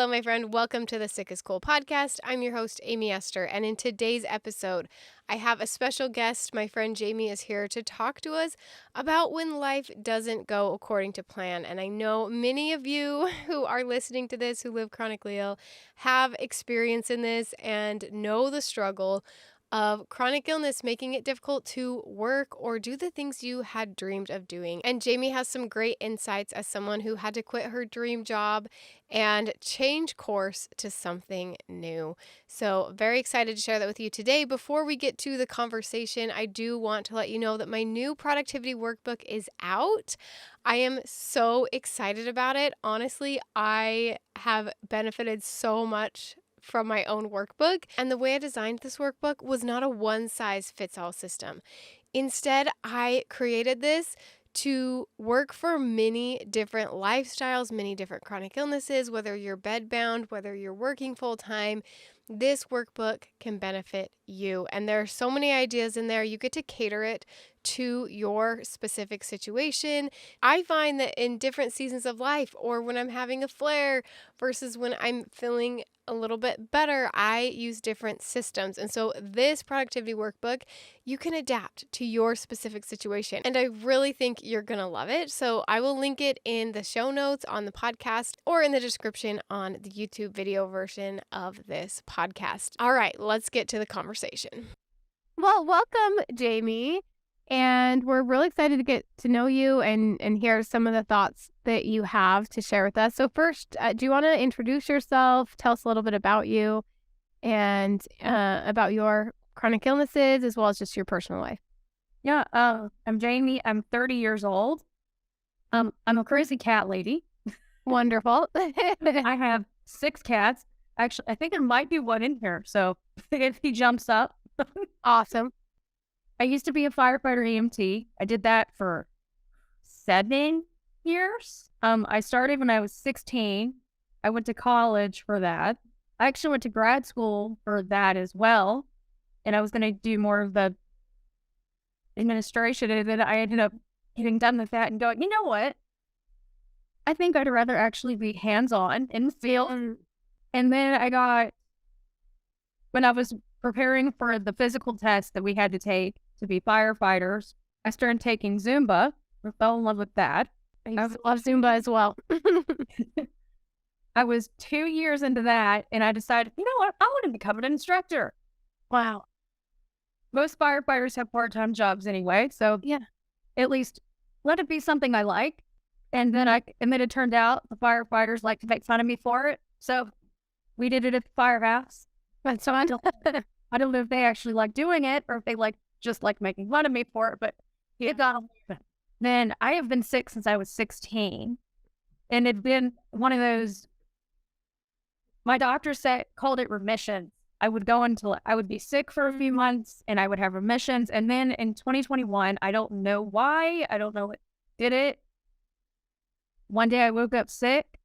Hello, my friend. Welcome to the Sick is Cool podcast. I'm your host, Aimee Esther, and in today's episode, I have a special guest. My friend Jamie is here to talk to us about when life doesn't go according to plan. And I know many of you who are listening to this who live chronically ill have experience in this and know the struggle of chronic illness making it difficult to work or do the things you had dreamed of doing. And Jamie has some great insights as someone who had to quit her dream job and change course to something new. So, very excited to share that with you today. Before we get to the conversation, I do want to let you know that my new productivity workbook is out. I am so excited about it. Honestly, I have benefited so much from my own workbook. And the way I designed this workbook was not a one-size-fits-all system. Instead, I created this to work for many different lifestyles, many different chronic illnesses, whether you're bedbound, whether you're working full-time. This workbook can benefit you. And there are so many ideas in there. You get to cater it to your specific situation. I find that in different seasons of life, or when I'm having a flare versus when I'm feeling a little bit better, I use different systems. And so this productivity workbook, you can adapt to your specific situation. And I really think you're going to love it. So I will link it in the show notes on the podcast or in the description on the YouTube video version of this podcast. All right, let's get to the conversation. Well, welcome, Jamie. And we're really excited to get to know you and hear some of the thoughts that you have to share with us. So first, do you want to introduce yourself? Tell us a little bit about you and about your chronic illnesses as well as just your personal life. Yeah, I'm Jamie. I'm 30 years old. I'm a crazy cat lady. Wonderful. I have 6 cats. Actually, I think there might be one in here. So if he jumps up. Awesome. I used to be a firefighter EMT. I did that for 7 years. I started when I was 16. I went to college for that. I actually went to grad school for that as well. And I was going to do more of the administration. And then I ended up getting done with that and going, you know what? I think I'd rather actually be hands-on in the field. And then when I was preparing for the physical test that we had to take to be firefighters, I started taking Zumba. I fell in love with that. I love Zumba as well. I was 2 years into that, and I decided, you know what? I want to become an instructor. Wow. Most firefighters have part-time jobs anyway, so yeah, at least let it be something I like. And then it turned out the firefighters like to make fun of me for it, so we did it at the firehouse. That's so I don't know if they actually like doing it or if they just like making fun of me for it, but it got a Then I have been sick since I was 16, and it'd been one of those. My doctor called it remission. I would be sick for a few months, and I would have remissions, and then in 2021, I don't know why, I don't know what did it. One day I woke up sick,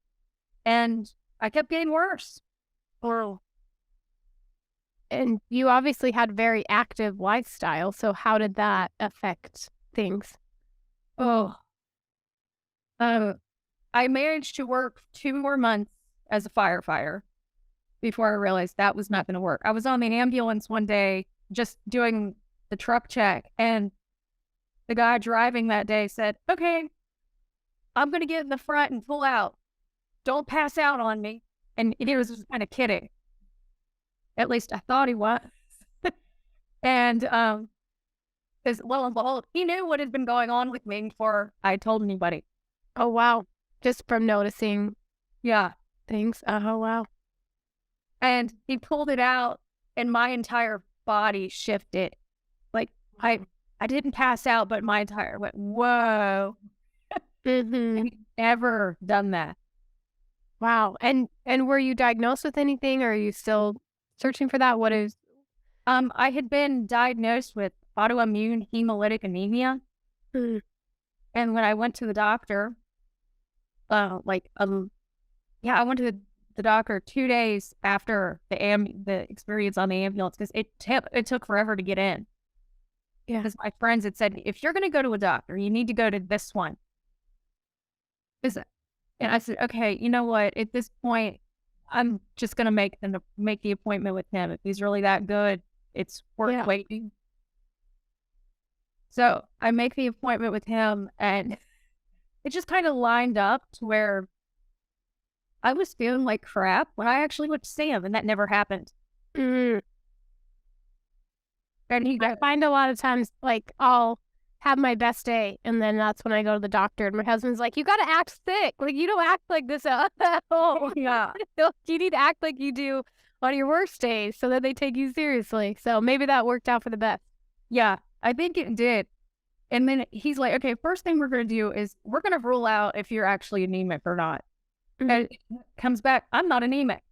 and I kept getting worse. Oh. And you obviously had very active lifestyle. So how did that affect things? I managed to work 2 more months as a firefighter before I realized that was not going to work. I was on the ambulance one day just doing the truck check, and the guy driving that day said, "Okay, I'm going to get in the front and pull out. Don't pass out on me." And he was just kind of kidding. At least I thought he was. And as well and behold, he knew what had been going on with me before I told anybody. Oh, wow. Just from noticing things. Oh, wow. And he pulled it out, and my entire body shifted. Like, I didn't pass out, but my entire went, whoa. Mm-hmm. I've never done that. Wow. And were you diagnosed with anything, or are you still searching for that? What is? I had been diagnosed with autoimmune hemolytic anemia. Mm. And when I went to the doctor, I went to the doctor 2 days after the experience on the ambulance, because it took forever to get in. Yeah. Because my friends had said, if you're going to go to a doctor, you need to go to this one. And I said, okay, you know what? At this point, I'm just going to make the appointment with him. If he's really that good, it's worth Yeah. waiting. So I make the appointment with him, and it just kind of lined up to where I was feeling like crap when I actually went to see him, and that never happened. Mm. And he I got, find a lot of times, like, I'll have my best day, and then that's when I go to the doctor, and my husband's like, "You gotta act sick. Like, you don't act like this at home. yeah, You need to act like you do on your worst days so that they take you seriously." So maybe that worked out for the best. yeah, I think it did. And then he's like, okay, first thing we're going to do is we're going to rule out if you're actually anemic or not. Mhm. And it comes back, I'm not anemic.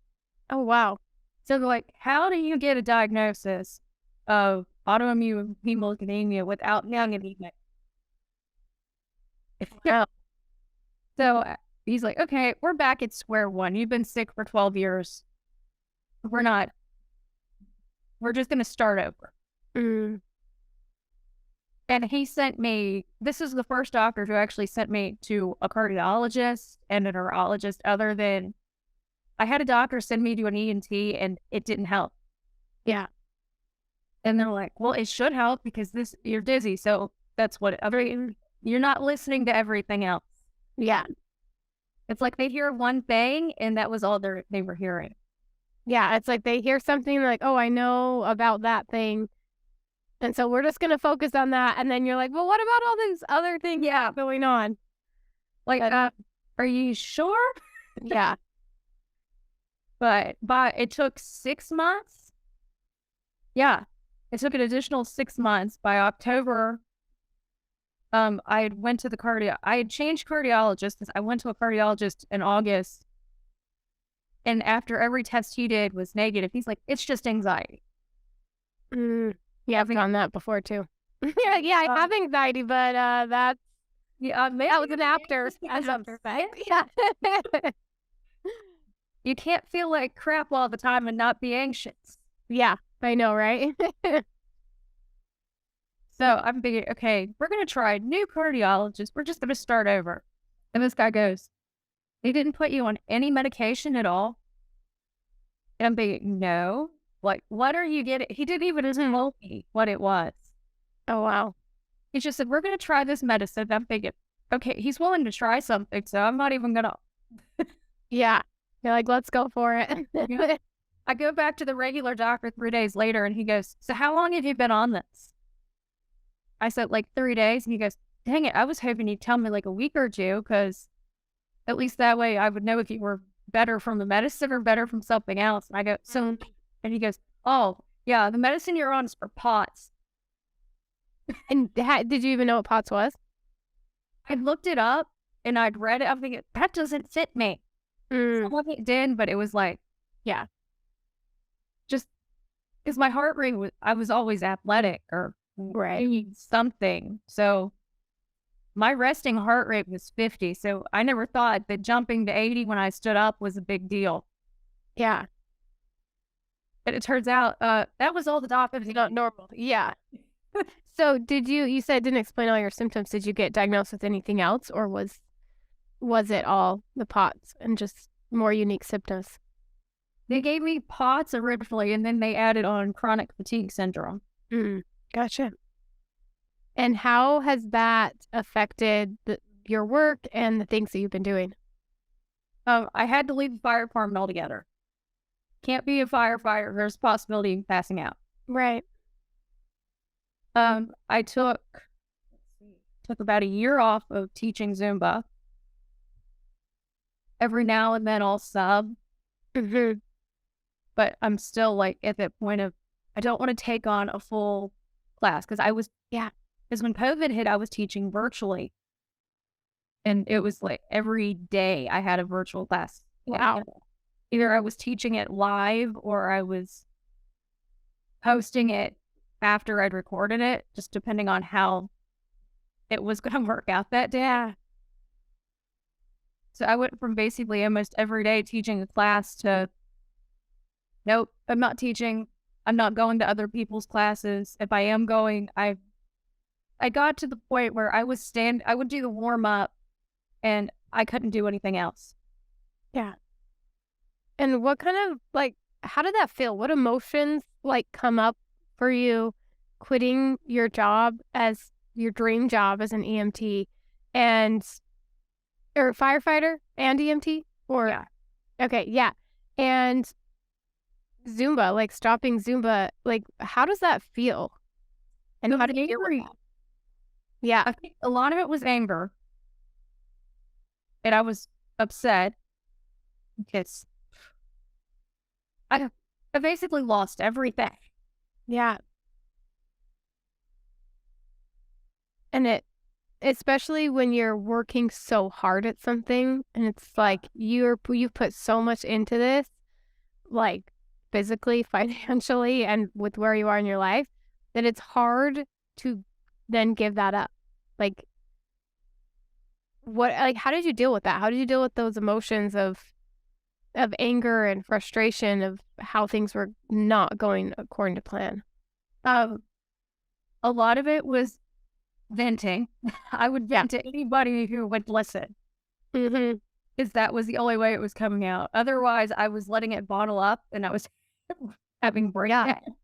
Oh, wow. So they're like, how do you get a diagnosis of autoimmune hemolytic anemia without being anemic? Wow. So he's like, okay, we're back at square one. You've been sick for 12 years. We're not, we're just going to start over. Mm. And he sent me, this is the first doctor who actually sent me to a cardiologist and a neurologist, other than I had a doctor send me to an ENT and it didn't help. Yeah. And they're like, well, it should help because you're dizzy. So that's what you're not listening to everything else. Yeah. It's like they hear one thing and that was all they were hearing. Yeah. It's like they hear something like, "Oh, I know about that thing. And so we're just going to focus on that." And then you're like, "Well, what about all these other things going on?" Like, are you sure? Yeah. But it took 6 months. Yeah. It took an additional 6 months. By October, I went to I had changed cardiologists. I went to a cardiologist in August. And after every test he did was negative, he's like, it's just anxiety. Mm. Yeah, I've gotten that before too. Yeah, I have anxiety, but that's that was an after effect. Yeah. You can't feel like crap all the time and not be anxious. Yeah, I know, right? So I'm thinking, okay, we're going to try a new cardiologist. We're just going to start over. And this guy goes, they didn't put you on any medication at all? And I'm thinking, no. Like, what are you getting? He didn't even tell me what it was. Oh, wow. He just said, we're going to try this medicine. I'm thinking, okay, he's willing to try something, so I'm not even going to. Yeah. You're like, let's go for it. I go back to the regular doctor 3 days later, and he goes, so how long have you been on this? I said, like 3 days. And he goes, dang it, I was hoping you'd tell me like a week or two, because at least that way I would know if you were better from the medicine or better from something else. And I go, so, and he goes, oh, yeah, the medicine you're on is for POTS. And did you even know what POTS was? I looked it up and I'd read it. I'm thinking, that doesn't fit me. Some of it did, but it was like, Yeah. just because my heart rate was, I was always athletic or doing something. So my resting heart rate was 50. So I never thought that jumping to 80 when I stood up was a big deal. Yeah. But it turns out that was all the doctors. Not normal. Yeah. So you said it didn't explain all your symptoms. Did you get diagnosed with anything else, or was it all the POTS and just more unique symptoms? They gave me POTS originally, and then they added on chronic fatigue syndrome. Gotcha. And how has that affected your work and the things that you've been doing? I had to leave the fire department altogether. Can't be a firefighter. There's a possibility of passing out. Right. I took about a year off of teaching Zumba. Every now and then I'll sub. But I'm still like at that point of, I don't want to take on a full class because because when COVID hit, I was teaching virtually. And it was like every day I had a virtual class. Wow. Either I was teaching it live or I was posting it after I'd recorded it, just depending on how it was going to work out that day. Yeah. So I went from basically almost every day teaching a class to, nope, I'm not teaching. I'm not going to other people's classes. If I am going, I got to the point where I would do the warm up and I couldn't do anything else. Yeah. And what kind of, like, how did that feel? What emotions, like, come up for you quitting your job as your dream job as an EMT and or firefighter and EMT? Or Yeah. okay, yeah. And Zumba, like, stopping Zumba, like, how does that feel? And So how do you deal with angry. that? Yeah, I think a lot of it was anger, and I was upset because I I basically lost everything. yeah. And it especially when you're working so hard at something and it's like you've put so much into this, like, physically, financially, and with where you are in your life, that it's hard to then give that up. Like, how did you deal with that? How did you deal with those emotions of anger and frustration of how things were not going according to plan? Um, a lot of it was venting. I would Yeah. vent to anybody who would listen, Mhm. because that was the only way it was coming out. Otherwise, I was letting it bottle up, and I was having Yeah. breakdowns.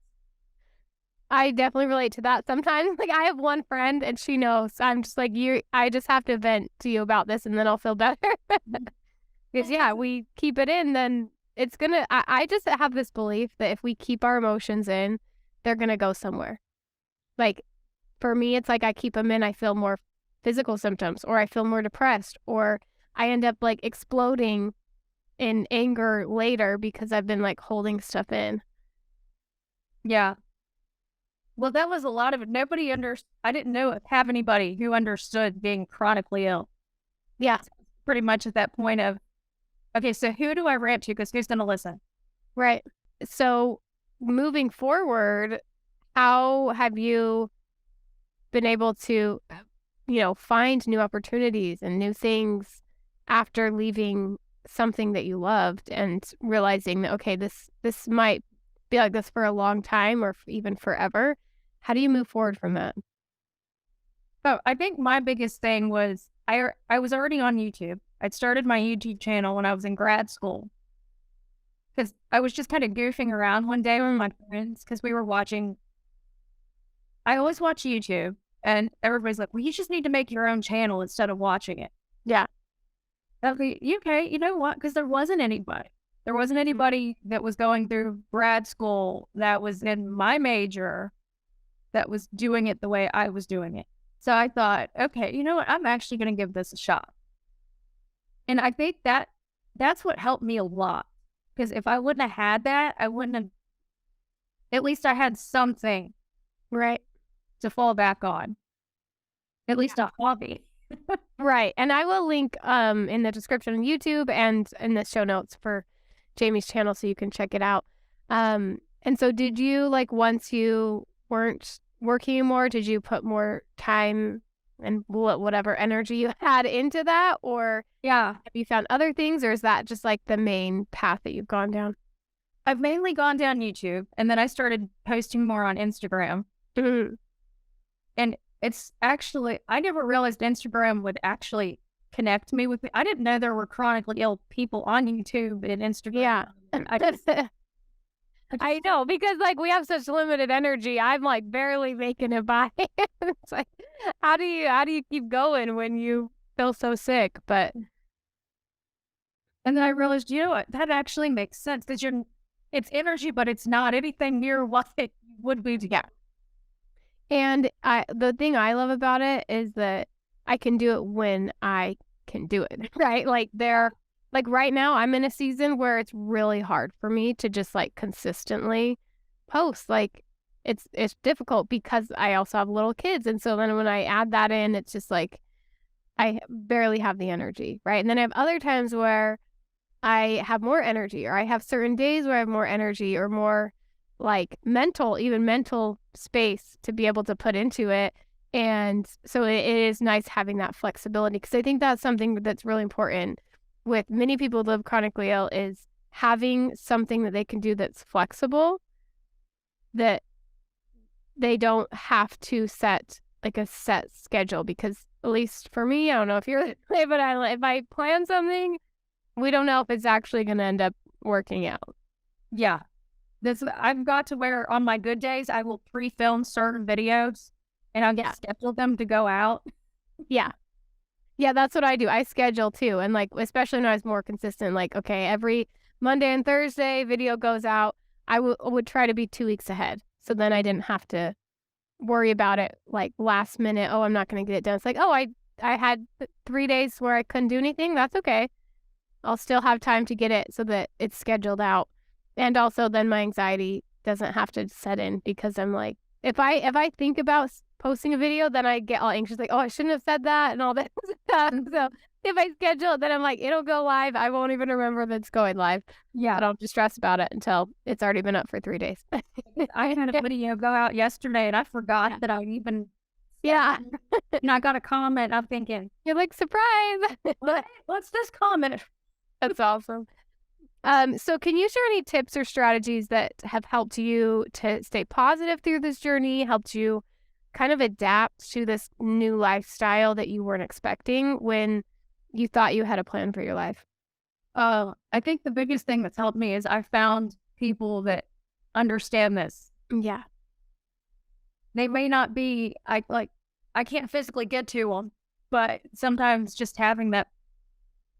I definitely relate to that sometimes. Like, I have one friend and she knows. I'm just like, I just have to vent to you about this and then I'll feel better. Because, yeah, we keep it in, then it's gonna, I just have this belief that if we keep our emotions in, they're gonna go somewhere. Like, for me, it's like I keep them in, I feel more physical symptoms, or I feel more depressed, or I end up like exploding in anger later because I've been like holding stuff in. Yeah. Well, that was a lot of it. I didn't have anybody who understood being chronically ill. Yeah, Pretty much at that point of, okay, so who do I rant to? Because who's going to listen? right. So moving forward, how have you been able to, find new opportunities and new things after leaving something that you loved and realizing that, okay, this might be like this for a long time or even forever? How do you move forward from that? So I think my biggest thing was I was already on YouTube. I'd started my YouTube channel when I was in grad school because I was just kind of goofing around one day with my friends because we were watching. I always watch YouTube, and everybody's like, "Well, you just need to make your own channel instead of watching it." Yeah. Okay, you know what? Because there wasn't anybody. There wasn't anybody that was going through grad school that was in my major that was doing it the way I was doing it. So I thought, okay, you know what? I'm actually going to give this a shot. And I think that's what helped me a lot. Because if I wouldn't have had that, I wouldn't have, at least I had something Right. to fall back on, at least a hobby. Right. And I will link in the description on YouTube and in the show notes for Jamie's channel so you can check it out. And so did you, like, once you weren't working anymore, did you put more time and whatever energy you had into that, or Yeah. have you found other things, or is that just like the main path that you've gone down? I've mainly gone down YouTube, and then I started posting more on Instagram. Mhm. And it's actually, I never realized Instagram would actually connect me with. I didn't know there were chronically ill people on YouTube and Instagram. Yeah. I just, I know, because, like, we have such limited energy. I'm, like, barely making it by. It's like, how do you keep going when you feel so sick? But and then I realized, you know what? That actually makes sense because it's energy, but it's not anything near what it would be to get. and the thing I love about it is that I can do it when I can do it, right? Like, right now, I'm in a season where it's really hard for me to just, like, consistently post. Like, it's difficult because I also have little kids, and so then when I add that in, it's just like I barely have the energy, right? And then I have other times where I have more energy, or I have certain days where I have more energy or more, like, even mental space to be able to put into it. And so it is nice having that flexibility, because I think that's something that's really important with many people who live chronically ill, is having something that they can do that's flexible, that they don't have to set like a set schedule. Because at least for me, I don't know if you're the way, but if I plan something, we don't know if it's actually going to end up working out. Yeah. I've got to where on my good days, I will pre-film certain videos and I'll Yeah. schedule them to go out. Yeah. Yeah, that's what I do. I schedule too. And like, especially when I was more consistent, like, okay, every Monday and Thursday video goes out. I would try to be 2 weeks ahead. So then I didn't have to worry about it like last minute. Oh, I'm not going to get it done. It's like, oh, I had 3 days where I couldn't do anything. That's okay. I'll still have time to get it so that it's scheduled out. And also then my anxiety doesn't have to set in because I'm like, if I think about posting a video, then I get all anxious, like, oh, I shouldn't have said that and all that stuff. So if I schedule it, then I'm like, it'll go live. I won't even remember that it's going live. Yeah. I don't stress about it until it's already been up for 3 days. I had a video go out yesterday and I forgot that I even, Yeah. and I got a comment. I'm thinking, You're like, surprise. what's this comment? That's awesome. So can you share any tips or strategies that have helped you to stay positive through this journey, helped you kind of adapt to this new lifestyle that you weren't expecting when you thought you had a plan for your life? I think the biggest thing that's helped me is I found people that understand this. Yeah. They may not be, I can't physically get to them, but sometimes just having that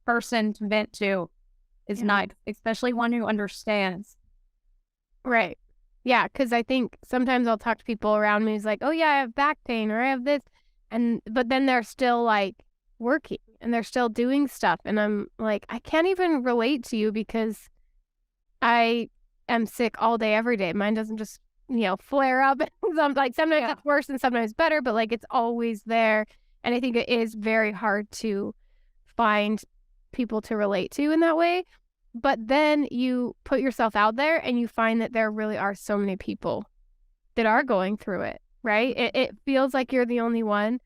person to vent to is nice, especially one who understands. Right. Yeah, because I think sometimes I'll talk to people around me who's like, oh yeah, I have back pain or I have this. But then they're still like working and they're still doing stuff. And I'm like, I can't even relate to you because I am sick all day, every day. Mine doesn't just, flare up. Sometimes it's worse and sometimes better, but like it's always there. And I think it is very hard to find people to relate to in that way. But then you put yourself out there and you find that there really are so many people that are going through it, right? It feels like you're the only one.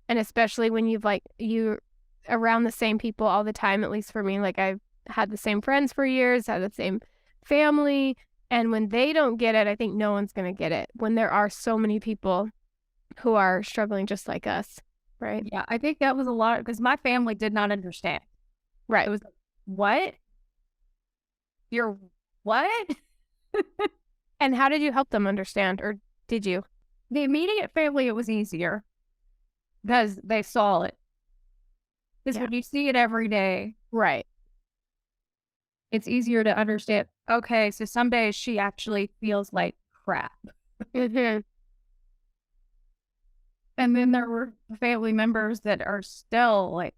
And especially when you're around the same people all the time, at least for me, like I've had the same friends for years, had the same family. And when they don't get it, I think no one's going to get it when there are so many people who are struggling just like us, right? Yeah, I think that was a lot because my family did not understand. Right. It was like, what? You're what? And how did you help them understand, or did you? The immediate family, it was easier because they saw it. Because when you see it every day, right, it's easier to understand. Okay, so some days she actually feels like crap. Mm-hmm. And then there were family members that are still like,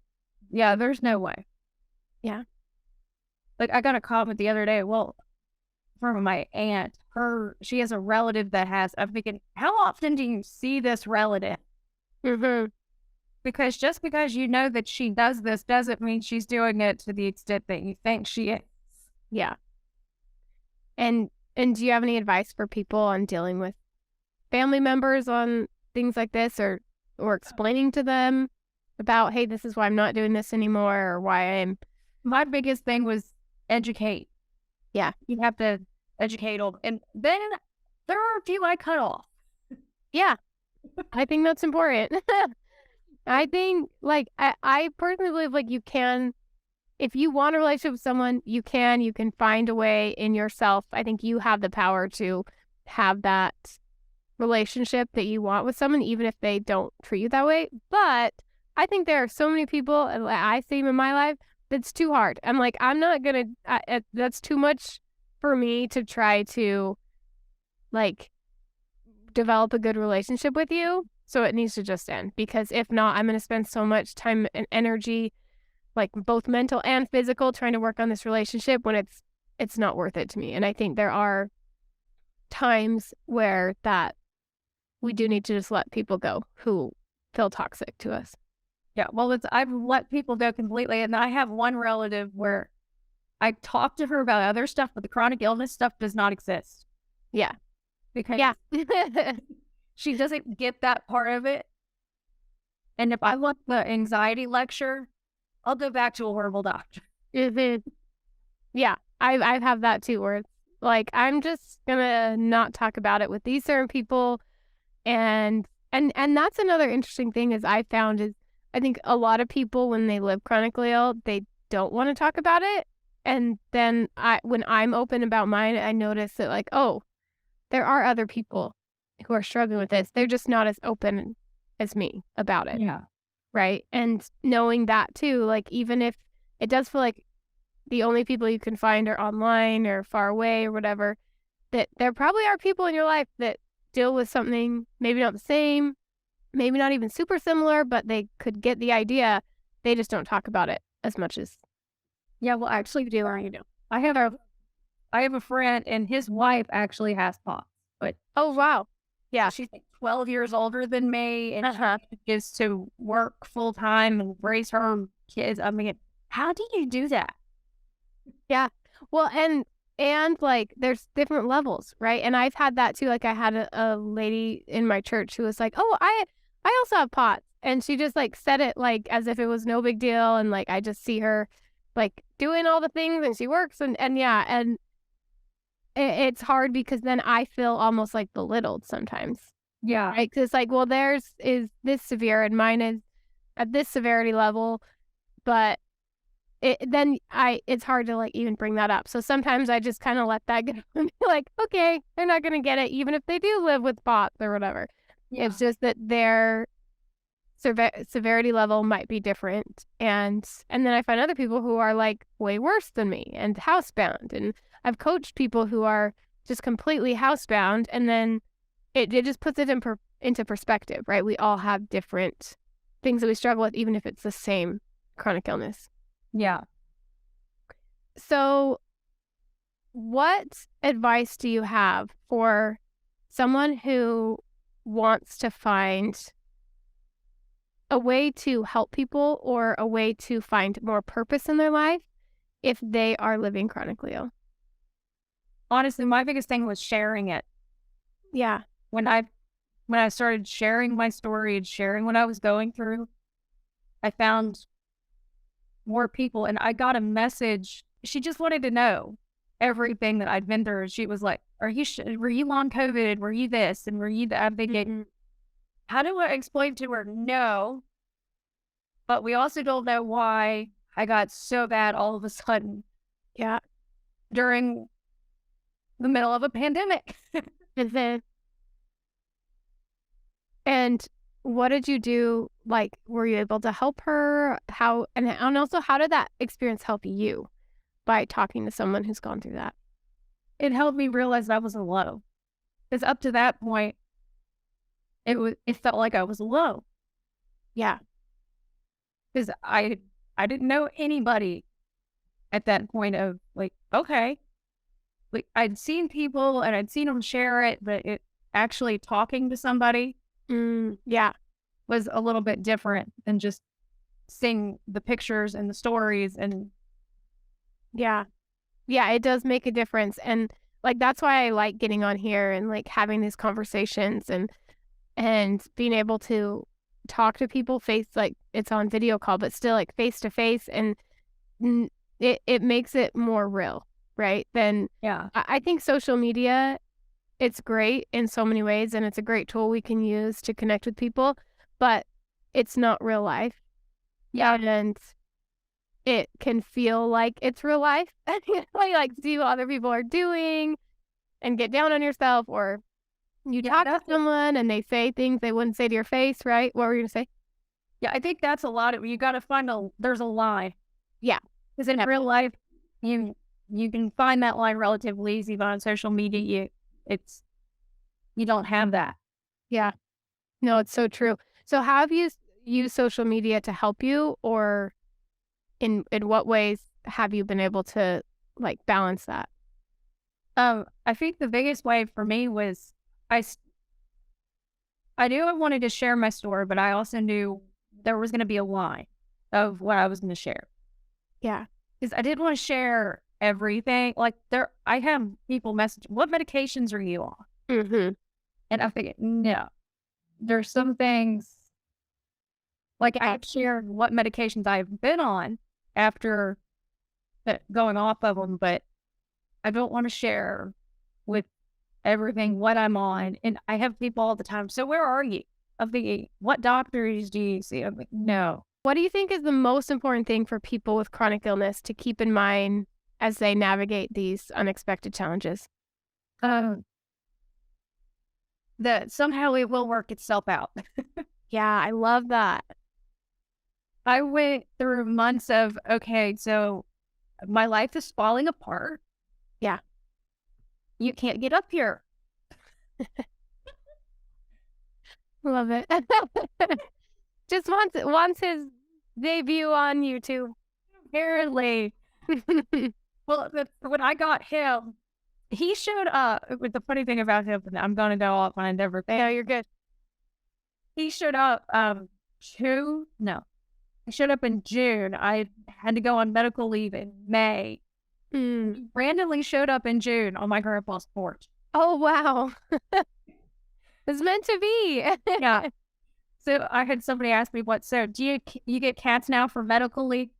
yeah, there's no way. Yeah. Like I got a comment the other day, from my aunt, she has a relative that I'm thinking, how often do you see this relative? Mm-hmm. Because just because you know that she does this doesn't mean she's doing it to the extent that you think she is. Yeah. And do you have any advice for people on dealing with family members on things like this or explaining to them about, hey, this is why I'm not doing this anymore or why My biggest thing was educate. Yeah. You have to educate them. And then there are a few I cut off. Yeah. I think that's important. I think I personally believe like you can, if you want a relationship with someone, you can find a way in yourself. I think you have the power to have that relationship that you want with someone, even if they don't treat you that way. But I think there are so many people I see in my life that's too hard. I'm like, I'm not gonna. That's too much for me to try to like develop a good relationship with you. So it needs to just end because if not, I'm gonna spend so much time and energy, like both mental and physical, trying to work on this relationship when it's not worth it to me. And I think there are times where that we do need to just let people go who feel toxic to us. Yeah, well, I've let people go completely, and I have one relative where I talked to her about other stuff, but the chronic illness stuff does not exist. Yeah. Because she doesn't get that part of it. And if I look the anxiety lecture, I'll go back to a horrible doctor. Mm-hmm. Yeah, I have that too, where it's like I'm just gonna not talk about it with these certain people, and that's another interesting thing is I found is I think a lot of people when they live chronically ill they don't want to talk about it, And then when I'm open about mine, I notice that like, oh, there are other people who are struggling with this. They're just not as open as me about it, Yeah. right? And knowing that too, like even if it does feel like the only people you can find are online or far away or whatever, that there probably are people in your life that deal with something maybe not the same, maybe not even super similar, but they could get the idea. They just don't talk about it as much as Yeah, well, actually, you do or you do. I have a I have a friend and his wife actually has POTS, but Oh, wow. Yeah. she's like 12 years older than me and Uh-huh. she gets to work full time and raise her own kids. I mean, how do you do that? Yeah. Well, and like there's different levels, right? And I've had that too. Like I had a lady in my church who was like, "Oh, I also have POTS." And she just like said it like as if it was no big deal and like I just see her like doing all the things and she works and yeah, and it's hard because then I feel almost like belittled sometimes, Yeah. right? 'Cause it's like, well, theirs is this severe and mine is at this severity level, but it's hard to, like, even bring that up. So sometimes I just kinda let that go and be like, "Okay, they're not gonna get it even if they do live with POTS or whatever." Yeah. It's just that their severity level might be different, and then I find other people who are, like, way worse than me and housebound, and I've coached people who are just completely housebound, and then it just puts it into perspective, right? We all have different things that we struggle with even if it's the same chronic illness. Yeah. So, what advice do you have for someone who wants to find a way to help people or a way to find more purpose in their life if they are living chronically ill? Honestly, my biggest thing was sharing it. Yeah. When I when I started sharing my story and sharing what I was going through, I found more people and I got a message. She just wanted to know everything that I'd been through. She was like, were you long COVID? Were you this? And were you that? I'm thinking, Mhm. how do I explain to her? No, but we also don't know why I got so bad all of a sudden Yeah. during the middle of a pandemic. Mhm. And what did you do? Like, were you able to help her? How and also how did that experience help you by talking to someone who's gone through that? It helped me realize I was alone. Because up to that point, it felt like I was alone. Yeah. Because I didn't know anybody at that point of like, okay. Like I'd seen people and I'd seen them share it, but it actually talking to somebody Yeah. was a little bit different than just seeing the pictures and the stories and Yeah. Yeah, it does make a difference, and, like, that's why I like getting on here and, like, having these conversations and being able to talk to people face like, it's on video call, but still, like, face to face, and n it makes it more real, right? Than yeah. I think social media, it's great in so many ways, and it's a great tool we can use to connect with people, but it's not real life, Yeah. and it can feel like it's real life, and you like, see what other people are doing and get down on yourself, or you Yeah. talk to someone and they say things they wouldn't say to your face, right? What were you gonna say? Yeah. I think that's a lot of you gotta find there's a line. Yeah. Because in Yep. real life, you you can find that line relatively easy, but on social media it's you don't have that. Yeah. No, it's so true. So how have you used social media to help you, or in what ways have you been able to, like, balance that? I think the biggest way for me was I s- I knew I wanted to share my story, but I also knew there was going to be a line of what I was going to share Yeah. because I didn't want to share everything. Like I have people message, "What medications are you on?" Mhm. And I'm thinking, no, there's some things like Yeah. I've shared what medications I've been on after going off of them, but I don't want to share with everything what I'm on. And I have people all the time. So where are you? I'm thinking, what doctors do you see? I'm like, no. What do you think is the most important thing for people with chronic illness to keep in mind as they navigate these unexpected challenges? Um, that somehow it will work itself out. Yeah, I love that. I went through months of, okay, so my life is falling apart. Yeah. You can't get up here. Love it. Just wants his debut on YouTube. Apparently. Well, when I got him, he showed up. With the funny thing about him, I'm going to go off on everything. No, you're good. He showed up, he showed up in June. I had to go on medical leave in May. He randomly showed up in June on my grandpa's porch. Oh, wow. It's meant to be. Yeah. So I had somebody ask me, do you get cats now for medical leave?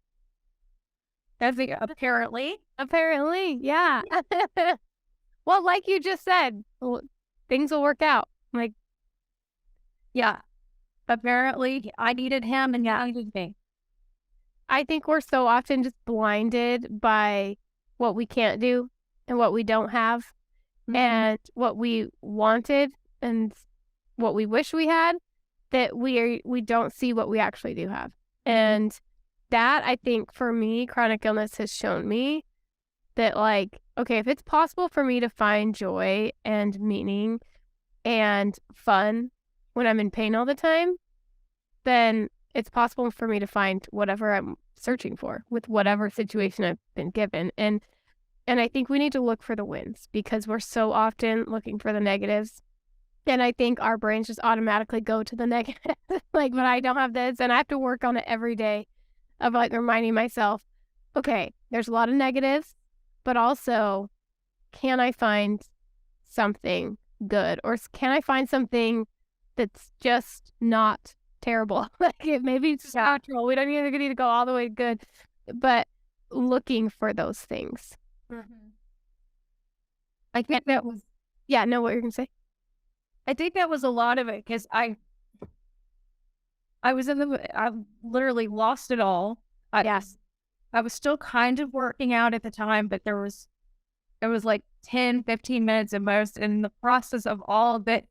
I think apparently. Apparently, yeah. Well, like you just said, things will work out. Like, Yeah. Apparently, I needed him and he needed me. I think we're so often just blinded by what we can't do and what we don't have and what we wanted and what we wish we had, that we don't see what we actually do have. And that, I think, for me, chronic illness has shown me that, like, okay, if it's possible for me to find joy and meaning and fun when I'm in pain all the time, then it's possible for me to find whatever I'm searching for with whatever situation I've been given. And I think we need to look for the wins, because we're so often looking for the negatives. And I think our brains just automatically go to the negative. Like, but I don't have this, and I have to work on it every day of, like, reminding myself, okay, there's a lot of negatives, but also, can I find something good? Or can I find something that's just not terrible? Like, maybe it's just natural. We don't even need to go all the way good, but looking for those things. I think that was, Yeah, know what you're going to say? I think that was a lot of it, because I literally lost it all. Yes. I was still kind of working out at the time, but it was like 10, 15 minutes at most in the process of all of this.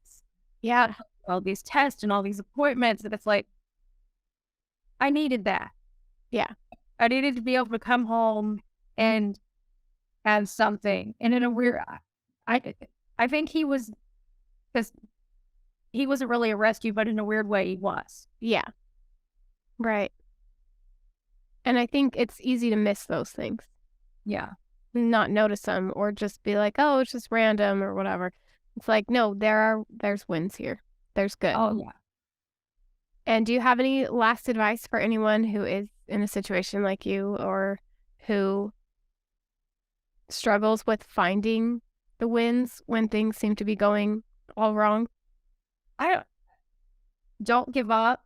Yeah. All these tests and all these appointments. And it's like, I needed that. Yeah. I needed to be able to come home and have something. And in a weird, I think he was, because he wasn't really a rescue, but in a weird way he was. Yeah. Right. And I think it's easy to miss those things. Yeah. Not notice them, or just be like, oh, it's just random or whatever. It's like, no, there's wins here. There's good. Oh, yeah. And do you have any last advice for anyone who is in a situation like you, or who struggles with finding the wins when things seem to be going all wrong? Don't give up.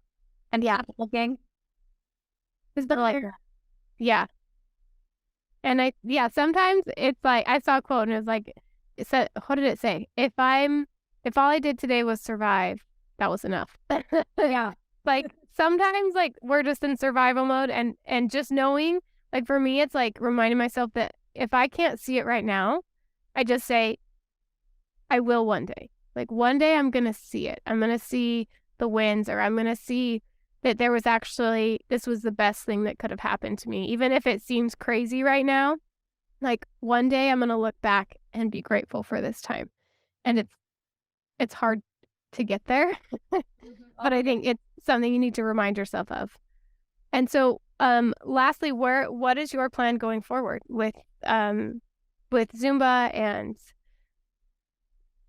And Yeah. looking. Is that like, yeah. And sometimes it's like, I saw a quote and it was like, it said, what did it say? If all I did today was survive, that was enough. Yeah. Like, sometimes, like, we're just in survival mode, and just knowing, like, for me, it's like reminding myself that if I can't see it right now, I just say, I will one day. Like, one day I'm going to see it. I'm going to see the wins, or I'm going to see that this was the best thing that could have happened to me. Even if it seems crazy right now, like, one day I'm going to look back and be grateful for this time. And it's hard to get there, but I think it's something you need to remind yourself of. And so, lastly, what is your plan going forward with Zumba, and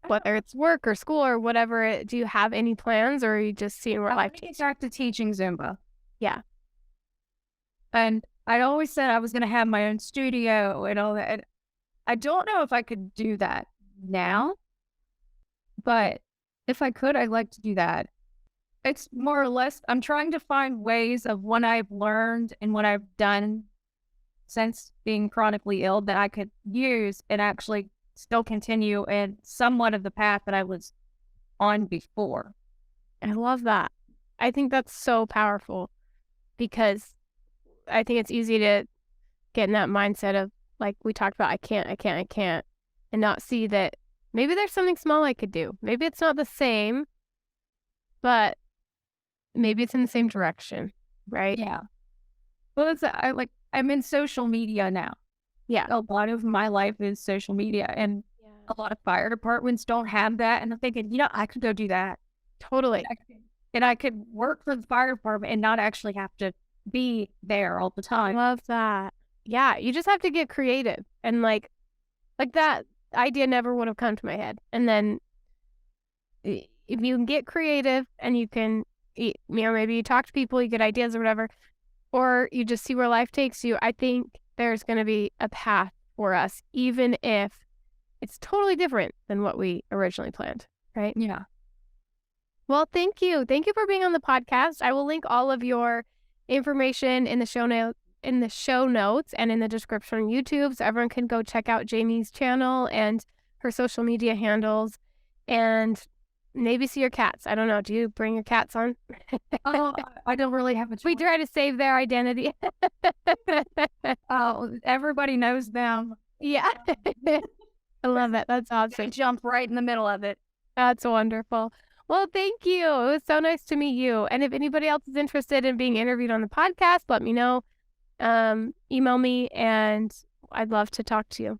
whether it's work or school or whatever? Do you have any plans, or are you just seeing where life takes you? Back to teaching Zumba. Yeah. And I always said I was going to have my own studio and all that. And I don't know if I could do that now, but if I could, I'd like to do that. It's more or less, I'm trying to find ways of what I've learned and what I've done since being chronically ill that I could use and actually still continue in somewhat of the path that I was on before. I love that. I think that's so powerful, because I think it's easy to get in that mindset of, like we talked about, I can't, and not see that maybe there's something small I could do. Maybe it's not the same, but maybe it's in the same direction, right? Yeah. Well, I'm in social media now. Yeah. A lot of my life is social media, and Yeah. a lot of fire departments don't have that. And I'm thinking, I could go do that. Totally. And I could work for the fire department and not actually have to be there all the I time. love that. Yeah, you just have to get creative, and like that idea never would have come to my head. And then if you can get creative and you can, maybe you talk to people, you get ideas or whatever, or you just see where life takes you, I think there's going to be a path for us, even if it's totally different than what we originally planned, right? Yeah. Well, thank you. Thank you for being on the podcast. I will link all of your information in the show notes and in the description on YouTube, so everyone can go check out Jamie's channel and her social media handles, and maybe see your cats. I don't know. Do you bring your cats on? Oh, I don't really have a choice. We try to save their identity. Oh, everybody knows them. Yeah. I love it. That's They awesome. jump right in the middle of it. That's wonderful. Well, thank you. It was so nice to meet you. And if anybody else is interested in being interviewed on the podcast, let me know. Email me, and I'd love to talk to you.